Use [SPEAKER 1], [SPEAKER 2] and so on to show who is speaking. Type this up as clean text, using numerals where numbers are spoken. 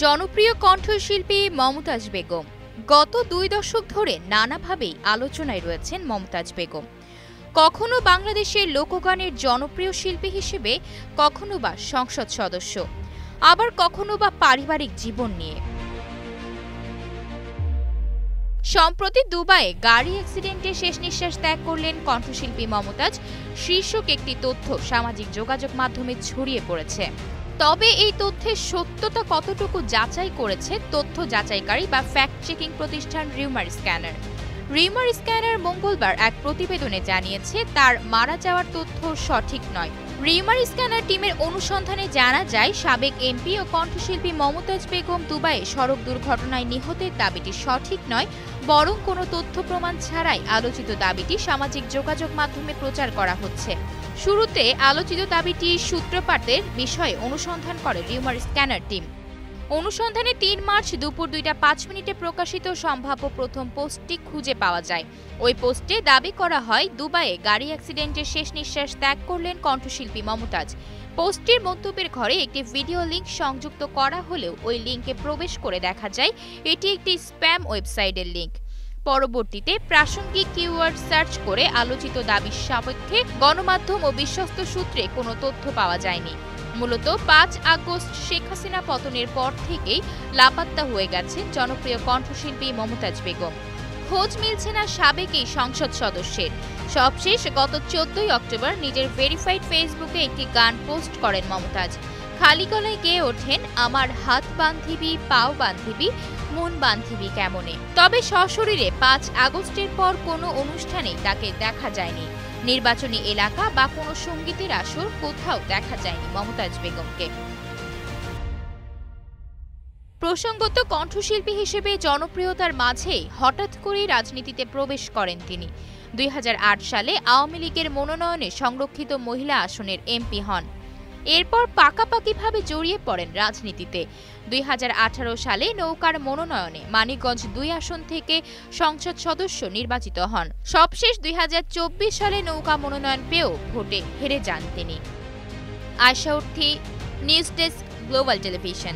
[SPEAKER 1] জনপ্রিয় কণ্ঠশিল্পী মমতাজ বেগম। গত ২ দশক ধরে নানাভাবেই আলোচনায় রয়েছেন মমতাজ বেগম। কখনো বাংলাদেশের লোকগানের জনপ্রিয় শিল্পী হিসেবে, কখনো বা সংসদ সদস্য, আবার কখনো বা পারিবারিক জীবন নিয়ে। সম্প্রতি দুবাইয়ে গাড়ি অ্যাক্সিডেন্টে শেষ নিঃশ্বাস ত্যাগ করলেন কণ্ঠশিল্পী মমতাজ শীর্ষক একটি তথ্য সামাজিক যোগাযোগ মাধ্যমে ছড়িয়ে পড়েছে। তবে এই তথ্যের সত্যতা কতটুকু যাচাই করেছে তথ্য যাচাইকারী বা ফ্যাক্ট চেকিং প্রতিষ্ঠান রিউমার স্ক্যানার। রিউমার স্ক্যানার মঙ্গলবার এক প্রতিবেদনে জানিয়েছে তার মারা যাওয়ার তথ্য সঠিক নয়। রিউমার স্ক্যানার টিমের অনুসন্ধানে জানা যায়, সাবেক এমপি ও কণ্ঠশিল্পী মমতাজ বেগম দুবাইয়ে সড়ক দুর্ঘটনায় নিহতের দাবিটি সঠিক নয়, বরং কোনো তথ্য প্রমাণ ছাড়াই আলোচিত দাবিটি সামাজিক যোগাযোগ মাধ্যমে প্রচার করা হচ্ছে। শুরুতে আলোচিত দাবিটির সূত্রপাতের বিষয়ে অনুসন্ধান করে রিউমার স্ক্যানার টিম। অনুসন্ধানে ৩ মার্চ দুপুর ২টা ৫ মিনিটে প্রকাশিত সম্ভাব্য প্রথম পোস্টটি খুঁজে পাওয়া যায়। ওই পোস্টে দাবি করা হয়, দুবাইয়ে গাড়ি অ্যাক্সিডেন্টে শেষ নিঃশ্বাস ত্যাগ করলেন কণ্ঠশিল্পী মমতাজ। পোস্টটির মন্তব্যের ঘরে একটি ভিডিও লিংক সংযুক্ত করা হলেও ওই লিংকে প্রবেশ করে দেখা যায় এটি একটি স্প্যাম ওয়েবসাইটের লিংক। পরবর্তীতে প্রাসঙ্গিক কিওয়ার্ড সার্চ করে আলোচিত দাবির সাপেক্ষে গণমাধ্যম ও বিশ্বস্ত সূত্রে কোনো তথ্য পাওয়া যায়নি। মূলত ৫ আগস্ট শেখ হাসিনা পতনের পর থেকেই লাপাত্তা হয়ে গেছেন জনপ্রিয় কণ্ঠশিল্পী মমতাজ বেগম। খোঁজ মিলছে না সাবেক এই সংসদ সদস্যের। সবশেষ গত ১৪ অক্টোবর নিজের ভেরিফাইড ফেসবুকে একটি গান পোস্ট করেন মমতাজ। খালি গলায় গেয়ে ওঠেন, আমার হাত বান্ধিবি, পাও বান্ধিবি, মন বান্ধিবি কেমনে। তবে সশরীরে ৫ আগস্টের পর কোনো অনুষ্ঠানেই তাকে দেখা যায়নি। নির্বাচনী এলাকা বা কোনো সঙ্গীতের আসর কোথাও দেখা যায়নি মমতাজ বেগমকে। প্রসঙ্গত, কণ্ঠশিল্পী হিসেবে জনপ্রিয়তার মাঝেই হঠাৎ করেই রাজনীতিতে প্রবেশ করেন তিনি। ২০০৮ সালে আওয়ামী লীগের মনোনয়নে সংরক্ষিত মহিলা আসনের এমপি হন। এরপর পাকাপাকিভাবে জড়িয়ে পড়েন রাজনীতিতে। ২০১৮ সালে নৌকার মনোনয়নে মানিকগঞ্জ ২ আসন থেকে সংসদ সদস্য নির্বাচিত হন। সবশেষ ২০২৪ সালে নৌকা মনোনয়ন পেয়েও ভোটে হেরে যান তিনি। Ayesha Urthi, news desk, global television.